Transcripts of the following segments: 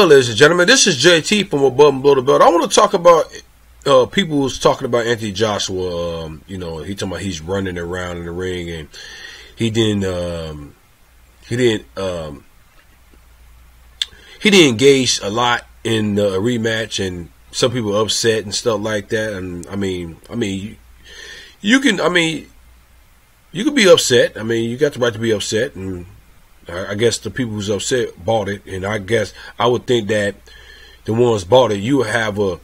ladies and gentlemen, this is JT from Above and Below the Belt. I want to talk about people who's talking about Anthony Joshua. He talking about he's running around in the ring and he didn't engage a lot in the rematch, and some people are upset and stuff like that. And you can be upset. I mean, you got the right to be upset, and I guess the people who's upset bought it, and I guess I would think that the ones bought it, you have a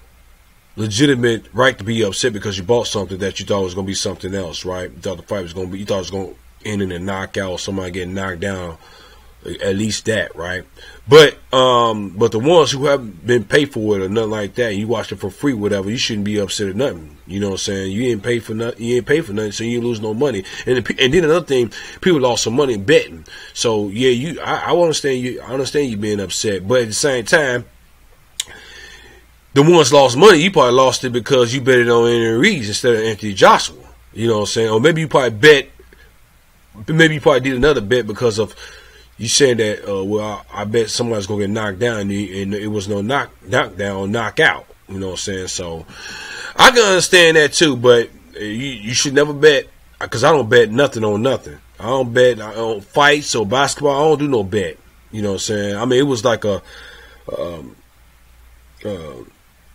legitimate right to be upset because you bought something that you thought was going to be something else, right? You thought the fight was going to be, you thought it was going to end in a knockout or somebody getting knocked down, at least that, right? But the ones who haven't been paid for it or nothing like that, you watch it for free, whatever, you shouldn't be upset at nothing. You know what I'm saying? You ain't paid for nothing. You ain't paid for nothing, so you lose no money. And then another thing, people lost some money betting. So yeah, I understand you. I understand you being upset, but at the same time, the ones lost money, you probably lost it because you bet it on Anthony Ruiz instead of Anthony Joshua. You know what I'm saying? Or maybe you probably did another bet because of you saying that, I bet somebody's going to get knocked down, and it was no knockdown or knockout. You know what I'm saying? So I can understand that too, but you should never bet, because I don't bet nothing on nothing. I don't bet on fights or basketball. I don't do no bet. You know what I'm saying? I mean, it was like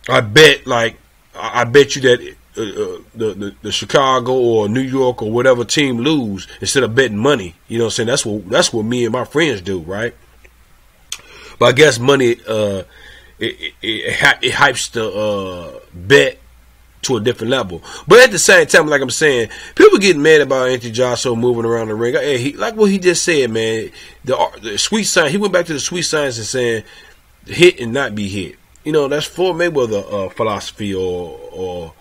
I bet you that the Chicago or New York or whatever team lose instead of betting money. You know what I'm saying? That's what me and my friends do, right? But I guess money it hypes the bet to a different level. But at the same time, like I'm saying, people getting mad about Anthony Joshua moving around the ring. Hey, like what he just said, man. The sweet sign. He went back to the sweet science and saying hit and not be hit. You know, that's Floyd Mayweather philosophy, or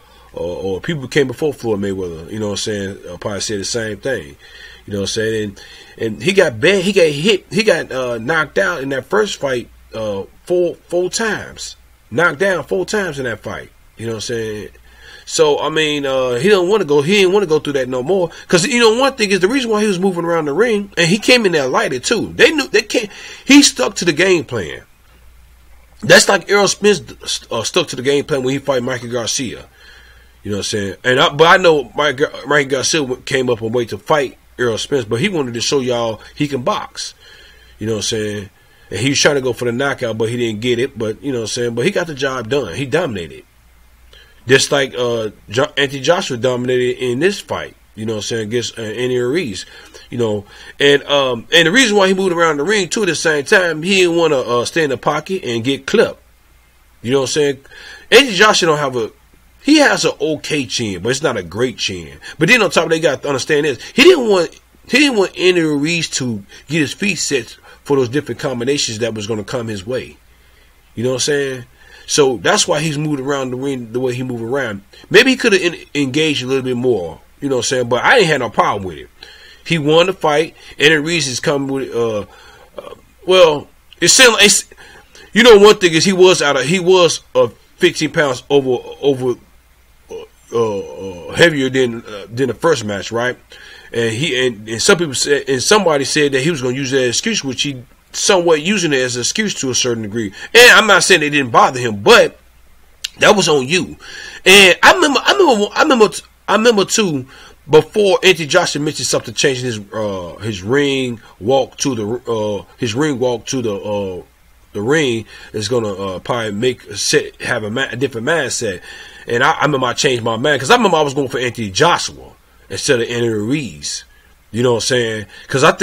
people who came before Floyd Mayweather, you know what I'm saying, probably said the same thing. You know what I'm saying? And he got bad, he got knocked out in that first fight four times. Knocked down 4 times in that fight. You know what I'm saying? So I mean, he didn't want to go through that no more. Because you know, one thing is the reason why he was moving around the ring, and he came in there lighted too. He stuck to the game plan. That's like Errol Spence stuck to the game plan when he fought Mikey Garcia. You know what I'm saying? But I know Mikey Garcia came up and waited to fight Errol Spence, but he wanted to show y'all he can box. You know what I'm saying? And he was trying to go for the knockout, but he didn't get it. But you know what I'm saying? But he got the job done. He dominated. Just like Anthony Joshua dominated in this fight. You know what I'm saying? Against Anthony Ruiz. You know, and the reason why he moved around the ring too at the same time, he didn't want to stay in the pocket and get clipped. You know what I'm saying? Anthony Joshua he has an okay chin, but it's not a great chin. But then on top of that, you got to understand this: he didn't want Anthony Ruiz to get his feet set for those different combinations that was going to come his way. You know what I'm saying? So that's why he's moved around the ring the way he moved around. Maybe he could have engaged a little bit more. You know what I'm saying? But I ain't had no problem with it. He won the fight, and the reasons come with well, it's you know, one thing is he was 15 pounds over heavier than the first match, right? And some people said, and somebody said that he was going to use that as excuse, which he somewhat using it as an excuse to a certain degree. And I'm not saying it didn't bother him, but that was on you. And I remember too. Before Anthony Joshua mentioned something changing his ring walk to the ring is gonna probably have a different mindset. And I remember I changed my mind because I remember I was going for Anthony Joshua instead of Anthony Ruiz. You know what I'm saying? Because I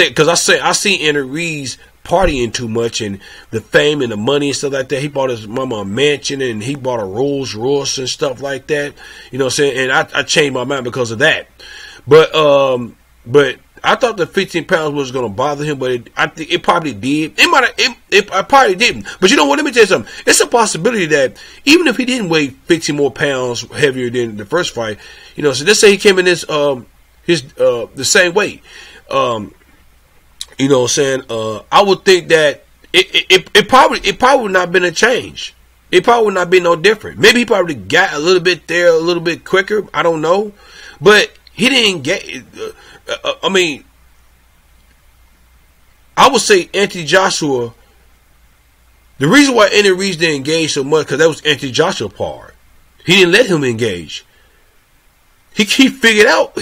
seen Anthony Ruiz partying too much, and the fame and the money and stuff like that. He bought his mama a mansion, and he bought a Rolls Royce and stuff like that. You know what I'm saying? And I changed my mind because of that. But I thought the 15 pounds was going to bother him, but I think it probably did. It probably didn't. But you know what? Let me tell you something. It's a possibility that even if he didn't weigh 15 more pounds heavier than the first fight, you know, so let's say he came in the same weight. You know what I'm saying? I would think that it probably would not been a change. It probably would not be no different. Maybe he probably got a little bit there a little bit quicker. I don't know. But he didn't get I mean, I would say Anthony Joshua The reason why Andy Reese didn't engage so much because that was Anthony Joshua part. He didn't let him engage. He figured out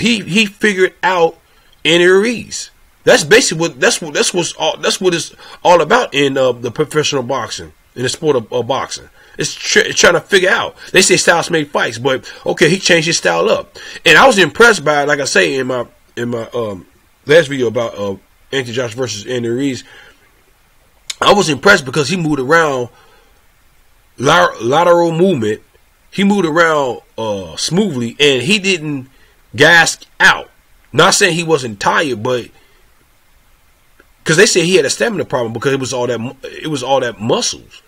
Andy Reese. That's basically what that's what it's all about in the professional boxing, in the sport of boxing. It's trying to figure out. They say styles make fights, but okay, he changed his style up, and I was impressed by it. Like I say in my last video about Anthony Joshua versus Andy Reese, I was impressed because he moved around lateral movement. He moved around smoothly, and he didn't gas out. Not saying he wasn't tired, but because they said he had a stamina problem because it was all that muscles.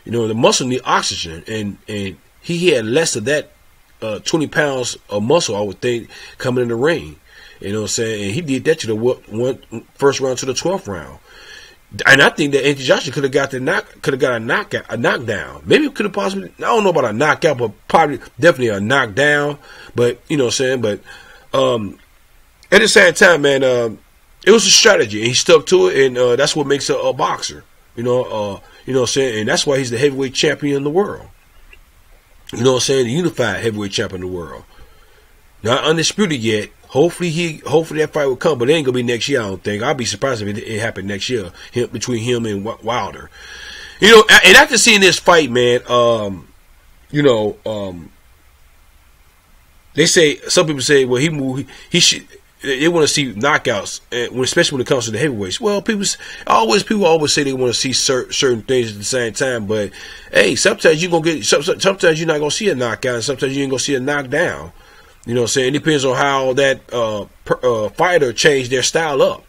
You know, the muscle need oxygen, and he had less of that 20 pounds of muscle, I would think, coming in the ring. You know what I'm saying? And he did that to the first round to the 12th round. And I think that Anthony Joshua could have got a knockdown. Maybe it could have possibly, I don't know about a knockout, but probably definitely a knockdown. But you know what I'm saying? But at the same time, man, it was a strategy, and he stuck to it, and that's what makes a boxer. You know what I'm saying? And that's why he's the heavyweight champion in the world. You know what I'm saying? The unified heavyweight champion in the world. Not undisputed yet. Hopefully that fight will come, but it ain't gonna be next year. I don't think. I'll be surprised if it happened next year between him and Wilder. You know, and after seeing this fight, man, they say, some people say, well, he should. They want to see knockouts, especially when it comes to the heavyweights. Well, people always say they want to see certain things at the same time, but hey, sometimes you're gonna sometimes you're not gonna see a knockout, and sometimes you ain't gonna see a knockdown. You know what I'm saying? It depends on how that fighter changed their style up.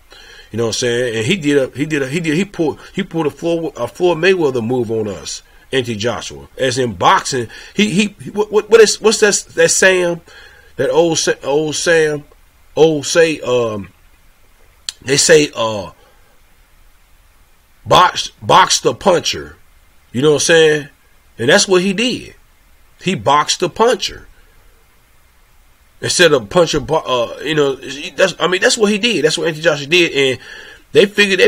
You know what I'm saying? And he pulled a Floyd Mayweather move on us, Anthony Joshua. As in boxing, what's that saying? That old saying. They say box the puncher. You know what I'm saying? And that's what he did. He boxed the puncher. Instead of puncher, that's what he did. That's what Anthony Joshua did, and they figured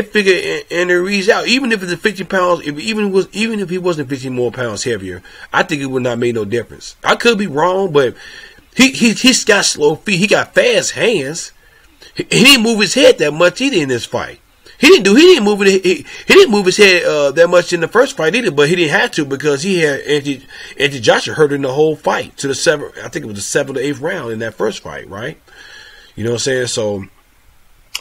Andy Reese out. Even if it's 50 pounds, even if he wasn't 50 more pounds heavier, I think it would not make no difference. I could be wrong, but he's got slow feet. He got fast hands. He didn't move his head that much either in this fight. He didn't move his head that much in the first fight either, but he didn't have to because he had Anthony Joshua hurt in the whole fight to the 7th. I think it was the 7th or 8th round in that first fight, right? You know what I'm saying? So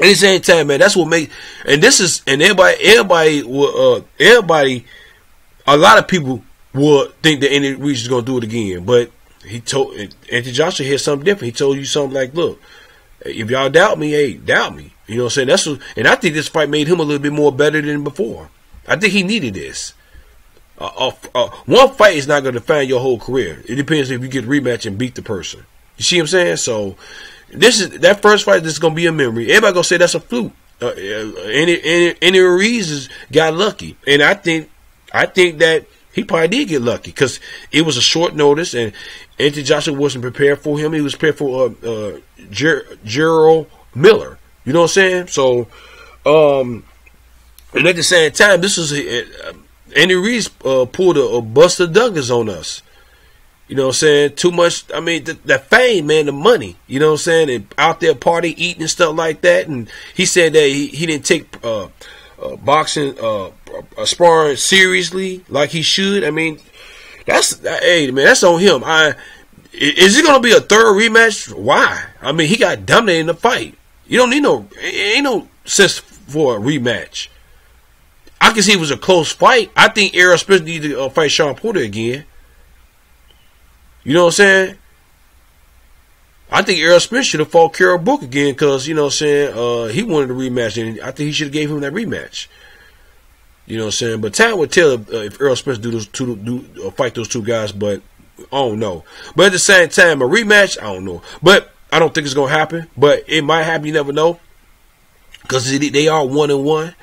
at the same time, man, that's what makes. And everybody, a lot of people would think that Andy Reese is gonna do it again, but he told Anthony Joshua here something different. He told you something like, "Look, if y'all doubt me, hey, doubt me." You know what I'm saying? And I think this fight made him a little bit more better than before. I think he needed this. One fight is not going to define your whole career. It depends if you get a rematch and beat the person. You see what I'm saying? So that first fight. This is going to be a memory. Everybody going to say that's a fluke. Andy Reese got lucky, and I think that he probably did get lucky because it was a short notice, and Anthony Joshua wasn't prepared for him. He was prepared for Gerald Miller. You know what I'm saying? So, and at the same time, this is Andy Reese pulled a Buster Douglas on us. You know what I'm saying? Too much. I mean, the fame, man, the money. You know what I'm saying? And out there party, eating and stuff like that. And he said that he didn't take boxing, sparring seriously like he should. I mean, hey man, that's on him. Is it gonna be a third rematch? Why? I mean, he got dominated in the fight. You don't need ain't no sense for a rematch. I can see it was a close fight. I think Errol Spence needed to fight Sean Porter again. You know what I'm saying? I think Errol Spence should have fought Carol Book again because, you know what I'm saying, he wanted a rematch, and I think he should have gave him that rematch. You know what I'm saying? But time would tell if Errol Spence fight those two guys, but I don't know. But at the same time, a rematch, I don't know. But I don't think it's going to happen, but it might happen. You never know because they are 1-1.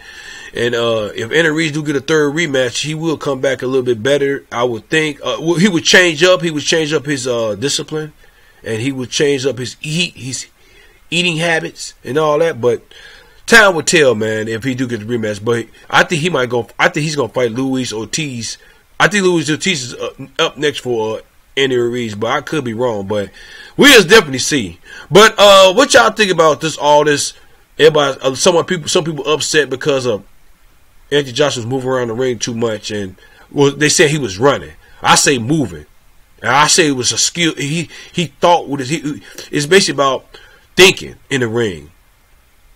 And if Andy Reese do get a third rematch, he will come back a little bit better, I would think. He would change up. He would change up his discipline, and he would change up his eating habits and all that. But time will tell, man, if he do get the rematch. But I think he might go. I think he's gonna fight Luis Ortiz. I think Luis Ortiz is up next for Andy Ruiz, but I could be wrong. But we'll definitely see. But what y'all think about this? All this, everybody, some people upset because of Anthony Joshua was moving around the ring too much, and they said he was running. I say moving. And I say it was a skill. He thought with his. It's basically about thinking in the ring.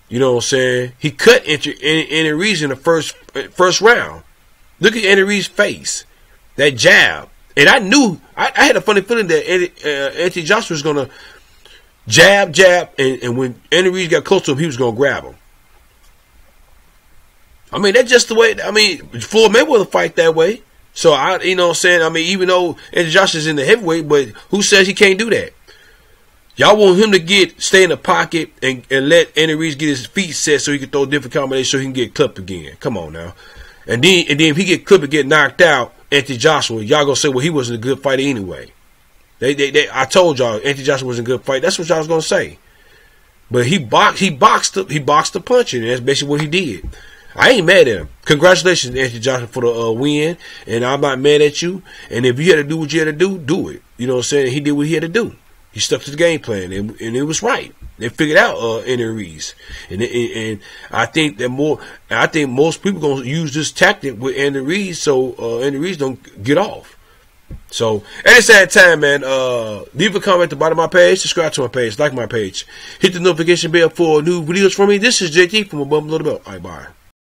You know what I'm saying? He cut Andy Ruiz in the first round. Look at Andy Ruiz's face. That jab. And I knew, I had a funny feeling that Anthony Joshua was going to jab, and when Andy Ruiz got close to him, he was going to grab him. I mean, that's just the way, I mean, Floyd Mayweather fight that way. So, you know what I'm saying? I mean, even though Anthony Joshua is in the heavyweight, but who says he can't do that? Y'all want him to stay in the pocket and let Andy Ruiz get his feet set so he can throw different combinations so he can get clipped again. Come on now. And then if he get clipped and get knocked out, Anthony Joshua, y'all gonna say, well, he wasn't a good fighter anyway. I told y'all Anthony Joshua wasn't a good fighter. That's what y'all was gonna say. But he boxed the punch, and that's basically what he did. I ain't mad at him. Congratulations, Anthony Joshua, for the win, and I'm not mad at you. And if you had to do what you had to do it. You know what I'm saying? He did what he had to do. He stuck to the game plan, and it was right. They figured out Andy Ruiz, and I think most people gonna use this tactic with Andy Ruiz, so Andy Ruiz don't get off. So at the same time, man, leave a comment at the bottom of my page, subscribe to my page, like my page, hit the notification bell for new videos from me. This is JT from Above Below the Belt. All right, bye.